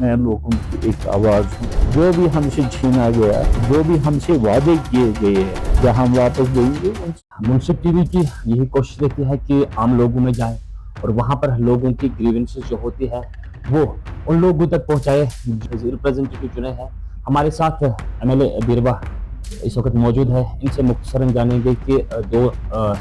मैं लोगों की एक आवाज़ हूँ। जो भी हमसे छीना गया, जो भी हमसे वादे किए गए हैं, क्या हम वापस देंगे? मुंसिफ टीवी की यही कोशिश रहती है कि आम लोगों में जाए और वहाँ पर लोगों की ग्रीवेंसेस जो होती है वो उन लोगों तक पहुँचाए जो रिप्रेजेंटेटिव चुने हैं। हमारे साथ एमएलए बीरवा इस वक्त मौजूद है। इनसे मुख्तसरन जानेंगे कि 2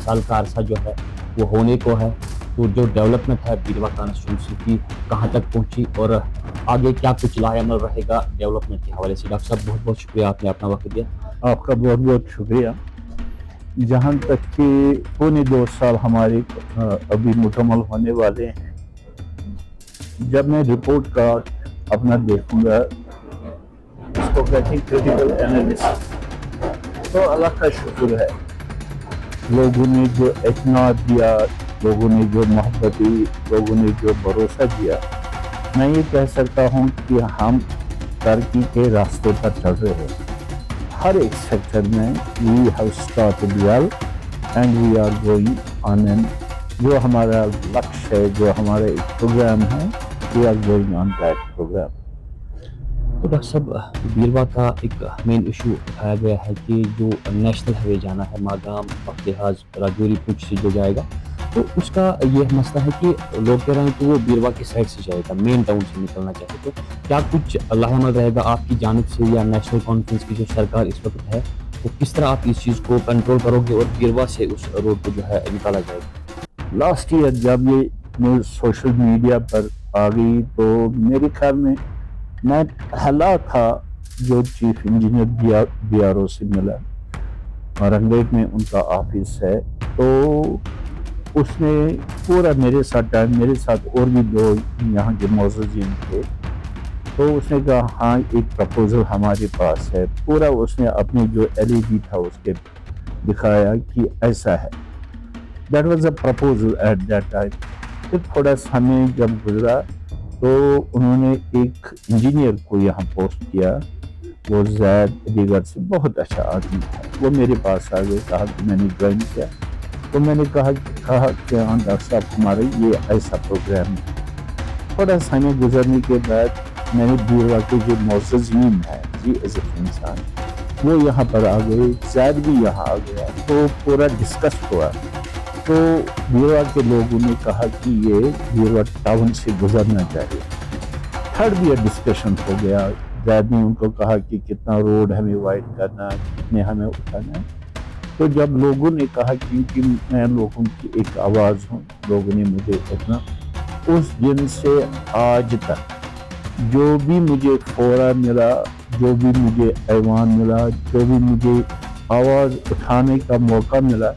साल का अरसा जो है वो होने को है, तो जो डेवलपमेंट है बीरवा कॉन्स्टिट्यूंसी की कहाँ तक पहुँची और आगे क्या कुछ लाएअमल रहेगा डेवलपमेंट के हवाले से। डॉक्टर साहब बहुत बहुत शुक्रिया, आपने अपना वक्त दिया। आपका बहुत बहुत शुक्रिया। जहाँ तक कि पौने 2 साल हमारे अभी मुकम्मल होने वाले हैं, जब मैं रिपोर्ट का अपना देखूंगा, इसको कहते हैं क्रिटिकल एनालिसिस, तो अल्लाह का शुक्र है, लोगों ने जो एतमाद दिया, लोगों ने जो मोहब्बत दी, लोगों ने जो भरोसा दिया, मैं ये कह सकता हूँ कि हम तरक्की के रास्ते पर चल रहे हैं। हर एक सेक्टर में we have started well and we are going on and जो हमारा लक्ष्य है, जो हमारा एक प्रोग्राम है, we are going on that programme. तो डॉक्टर साहब, बीरवा का एक मेन इशू उठाया गया है कि जो नेशनल हाईवे जाना है मागाम बख्तियार राजौरी पुंछ से जो जाएगा, तो उसका ये मसला है कि लोग कह रहे हैं कि वो बीरवा की साइड से जाएगा, मेन टाउन से निकलना चाहिए। तो क्या कुछ लाहेअमल रहेगा आपकी जानिब से या नेशनल कॉन्फ्रेंस की जो सरकार इस वक्त है, तो किस तरह आप इस चीज़ को कंट्रोल करोगे और बीरवा से उस रोड को जो है निकाला जाएगा? लास्ट ईयर जब ये न्यूज़ सोशल मीडिया पर आ गई, तो मेरे ख्याल में मैं पहला था जो चीफ इंजीनियर BRO से मिला, रंगलेट में उनका ऑफिस है, तो उसने पूरा मेरे साथ टाइम, मेरे साथ और भी 2 यहाँ के मौजूदीन थे, तो उसने कहा हाँ एक प्रपोजल हमारे पास है। पूरा उसने अपनी जो LED था उसके दिखाया कि ऐसा है। That was a proposal at that time. फिर थोड़ा समय जब गुजरा तो उन्होंने एक इंजीनियर को यहाँ पोस्ट किया, वो जैद अलीगढ़ से, बहुत अच्छा आदमी था। वो मेरे पास आ गए, कहा कि मैंने ज्वाइन किया, तो मैंने कहा कि हाँ डॉक्टर साहब हमारा ये ऐसा प्रोग्राम है। थोड़ा समय गुजरने के बाद मैंने बीरवा के जो मौजूदीन है जी इंसान, वो यहाँ पर आ गए, जैद भी यहाँ आ गया, तो पूरा डिस्कस हुआ। तो बीरवा के लोगों ने कहा कि ये बीरवा टाउन से गुजरना चाहिए। थर्ड भी डिस्कशन हो गया। जैद ने उनको कहा कि कितना रोड हमें वाइड करना, कितने हमें उठाना है। तो जब लोगों ने कहा क्योंकि मैं लोगों की एक आवाज़ हूँ, लोगों ने मुझे इतना, उस दिन से आज तक जो भी मुझे फोरा मिला, जो भी मुझे ऐवान मिला, जो भी मुझे आवाज़ उठाने का मौका मिला,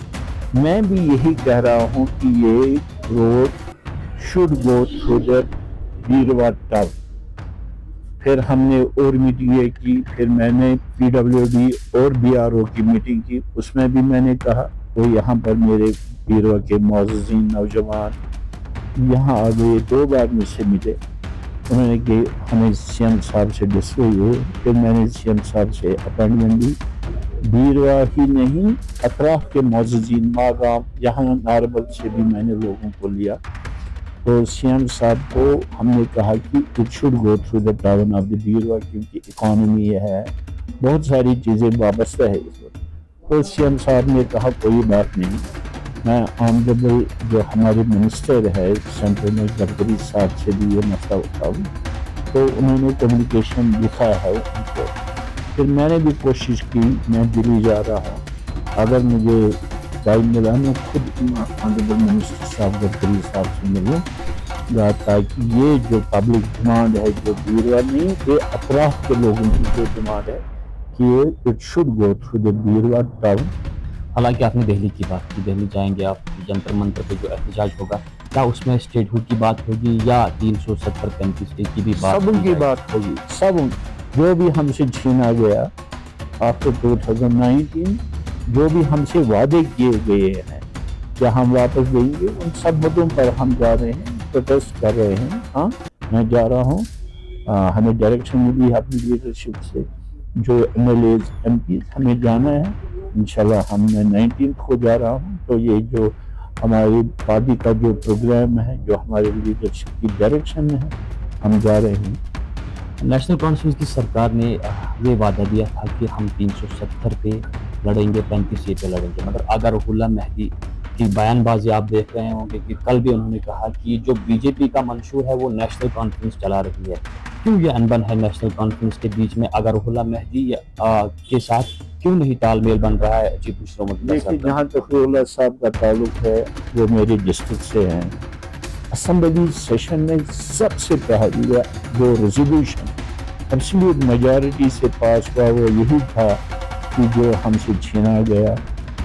मैं भी यही कह रहा हूँ कि ये road should go through the Beerwah town. फिर हमने और मीटिंगें की, फिर मैंने PWD और BRO की मीटिंग की, उसमें भी मैंने कहा, तो यहाँ पर मेरे बीरवा के मौजूदीन नौजवान यहाँ आ गए, 2 बार मुझसे मिले। उन्होंने कि हमें CM साहब से डिस्कस हुए, फिर मैंने CM साहब से अपॉइंटमेंट ली। बीरवा ही नहीं, अतराफ के मौजूदीन मागाम, यहाँ नारबल से भी मैंने लोगों को लिया। तो CM साहब को हमने कहा कि it should go through the town of the Beerwah, क्योंकि इकॉनमी है, बहुत सारी चीज़ें वाबस्ता है इस वक्त। तो CM साहब ने कहा कोई बात नहीं, मैं ऑनरेबल जो हमारे मिनिस्टर है सेंट्रल में गडकरी साहब से भी ये मसला उठाऊँ। तो उन्होंने कम्युनिकेशन लिखा है उनको। फिर मैंने भी कोशिश की, मैं दिल्ली जा रहा हूँ, अगर मुझे टाइम मिला मैं खुद ऑनरेबल मिनिस्टर साहब गडकरी साहब से मिलूँगा, ताकि ये जो पब्लिक डिमांड है, जो बीरवा नहीं, ये अतराफ के लोगों की जो डिमांड है कि it should go through the Beerwah town. हालांकि आपने दिल्ली की बात की, दिल्ली जाएंगे आप, जंतर मंतर पे जो एहतजाज होगा, क्या उसमें स्टेटहुड की बात होगी या 370-35 की भी बात? सब की बात होगी, सब जो भी हमसे छीना गया आफ्टर 2019, जो भी हमसे वादे किए गए हैं, क्या हम वापस देंगे? उन सब मुद्दों पर हम जा रहे हैं, प्रोटेस्ट कर रहे हैं। हाँ, मैं जा रहा हूँ, हमें डायरेक्शन मिली है अपनी लीडरशिप से, जो MLAs MPs हमें जाना है। इंशाल्लाह मैं 19 को जा रहा हूँ। तो ये जो हमारी पार्टी का जो प्रोग्राम है, जो हमारे लीडरशिप की डायरेक्शन में है, हम जा रहे हैं। नेशनल कॉन्फ्रेंस की सरकार ने ये वादा दिया था कि हम 370 पे लड़ेंगे, 35 सीटें लड़ेंगे, मगर अगर गुलाम मेहदी की बयानबाजी आप देख रहे होंगे कि कल भी उन्होंने कहा कि जो बीजेपी का मंशूर है वो नेशनल कॉन्फ्रेंस चला रही है। क्यों ये अनबन है नेशनल कॉन्फ्रेंस के बीच में? अगर गुलाम मेहदी के साथ क्यों नहीं तालमेल बन रहा है चीफ मिनिस्टर मोदी देखिए, साहब का? जहाँ तक रुल्ला साहब का ताल्लुक है वो मेरे डिस्ट्रिक्ट से हैं। असेंबली सेशन में सबसे पहले जो रेजोल्यूशन एब्सोल्यूट मेजॉरिटी से पास हुआ वो यही था कि जो हमसे छीना गया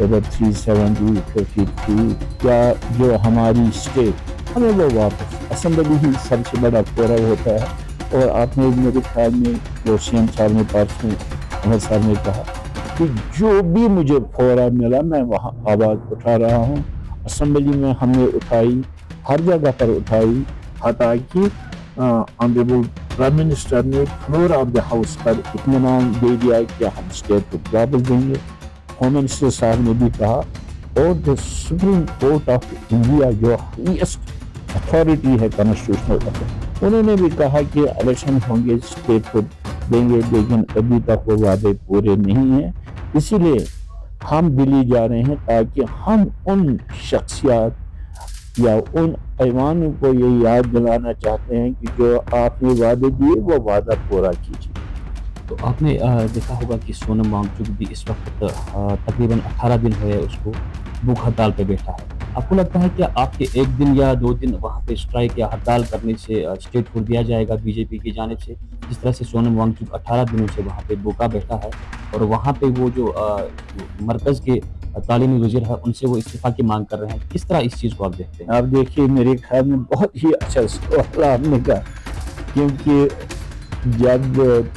अगर 370, 53 या जो हमारी स्टेट हमें वो वापस। असेंबली ही सबसे बड़ा फोरम होता है। और आपने मेरे ख्याल में जो सीएम साहब ने परसों अहमद साहब ने कहा कि जो भी मुझे फोरम मिला मैं वहाँ आवाज़ उठा रहा हूँ। असेंबली में हमने उठाई, हर जगह पर उठाई, हालांकि कि ऑनरेबल प्राइम मिनिस्टर ने फ्लोर ऑफ द हाउस पर इत्मीनान दे दिया कि हम स्टेट को वापस देंगे। होम मिनिस्टर साहब ने भी कहा और the supreme court of India जो हाईएस्ट अथॉरिटी है कॉन्स्टिट्यूशनल, उन्होंने भी कहा कि इलेक्शन होंगे, स्टेट को देंगे, लेकिन अभी तक वो वादे पूरे नहीं हैं। इसीलिए हम दिल्ली जा रहे हैं ताकि हम उन शख्सियात या उन ऐवानों को ये याद दिलाना चाहते हैं कि जो आपने वादे दिए वो वादा पूरा कीजिए। तो आपने देखा होगा कि सोनम वांगचुक भी इस वक्त तकरीबन 18 दिन हुए उसको भूख हड़ताल पे बैठा है। आपको लगता है कि आपके एक दिन या 2 दिन वहाँ पे स्ट्राइक या हड़ताल करने से स्टेट छोड़ दिया जाएगा बीजेपी की जानिब से, जिस तरह से सोनम वांगचुक 18 दिनों से वहाँ पे भूखा बैठा है और वहाँ पे वो जो मरकज़ के तालीमी वज़ीर है उनसे वो इस्तीफ़ा की मांग कर रहे हैं? किस तरह इस चीज़ को आप देखते हैं? आप देखिए, मेरे ख्याल में बहुत ही अच्छा सवाल आपने कहा, क्योंकि जब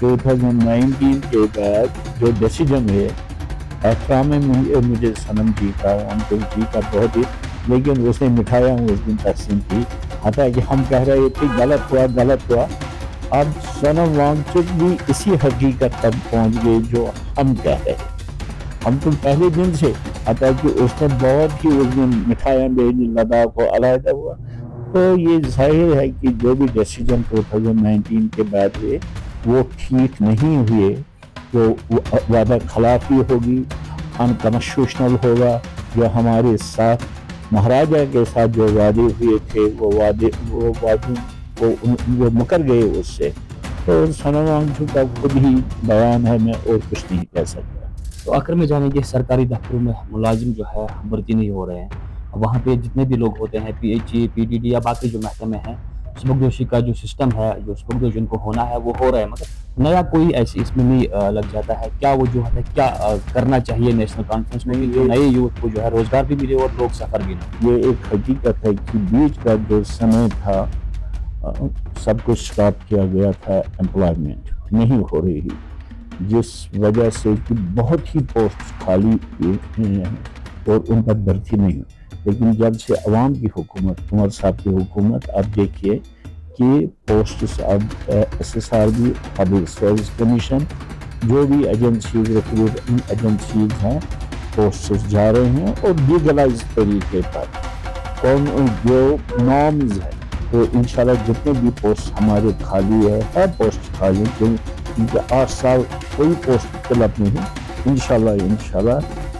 2019 के बाद जो डिसीजन है एहतराम में मुझे सनम जी का, अंकुल जी का बहुत ही, लेकिन उसने मिठाइयाँ उस दिन तकसीम की। हालांकि हम कह रहे थे गलत हुआ। अब सोनम वांगचुक भी इसी हकीकत तक पहुँच गए जो हम कह रहे हैं। हम तो पहले दिन से आता कि उसने बहुत ही उस दिन मिठाइयाँ भेजी, लद्दाख को अलहदा हुआ। तो ये जाहिर है कि जो भी डिसीजन 2019 के बाद हुए वो ठीक नहीं हुए, वो वादा खिलाफी होगी, अनकॉन्स्टिट्यूशनल होगा। जो हमारे साथ महाराजा के साथ जो वादे हुए थे वो मुकर गए उससे। तो सोनम वांगचुक का खुद ही बयान है, मैं और कुछ नहीं कह सकता। तो आखिर में जानेंगे, सरकारी दफ्तरों में मुलाजिम जो है भर्ती नहीं हो रहे हैं, वहाँ पे जितने भी लोग होते हैं PHE, PDD या बाकी जो महकमे हैं, सबकदोशी का जो सिस्टम है, जो सबकदोश जिनको होना है वो हो रहा है, मगर नया कोई ऐसे इसमें नहीं लग जाता है। क्या वो जो है क्या करना चाहिए नेशनल कॉन्फ्रेंस में कि नए यूथ को जो है रोजगार भी मिले और लोग सफर भी ना? ये एक हकीकत है कि बीच का जो समय था सब कुछ स्टॉप किया गया था, एम्प्लॉयमेंट नहीं हो रही, जिस वजह से कि बहुत ही पोस्ट खाली हुए हैं और उन पर भर्ती नहीं। लेकिन जब से अवाम की हुकूमत, उमर साहब की हुकूमत, आप देखिए कि पोस्ट अब SSRB, पब्लिक सर्विस कमीशन, जो भी एजेंसीज, रिक्रूटिंग एजेंसीज हैं, पोस्ट जा रहे हैं और लीगलाइज तरीके पर कौन जो नॉर्म्स है। तो इंशाल्लाह जितने भी पोस्ट हमारे खाली है पोस्ट खाली, क्योंकि 8 साल कोई पोस्ट फिलअप नहीं। इंशाल्लाह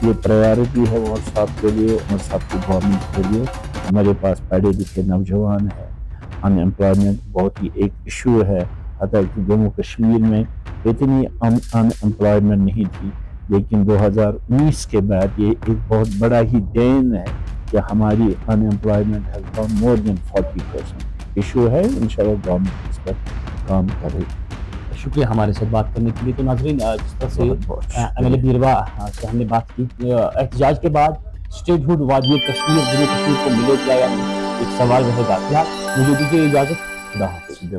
ये प्रायोरिटी है उमर साहब के लिए, उमर साहब की गवर्नमेंट के लिए। हमारे पास पढ़े लिखे नौजवान हैं, अनएम्प्लॉयमेंट बहुत ही एक इशू है। हालांकि जम्मू कश्मीर में इतनी अनएम्प्लॉयमेंट नहीं थी, लेकिन 2019 के बाद ये एक बहुत बड़ा ही देन है कि हमारी अनएम्प्लॉयमेंट है गॉन मोर देन 40% इशू है। इंशाल्लाह गवर्नमेंट इस पर काम करेगी। शुक्रिया हमारे साथ बात करने के लिए। तो नाजरीन, जिस तरह से MLA बीरवा से हमने बात की, एहतजाज के बाद स्टेटहुड वादी कश्मीर जम्मू कश्मीर को मिले क्या, एक सवाल रहेगा। फिलहाल मुझे दीजिए इजाजत, खुदा हाफिज़।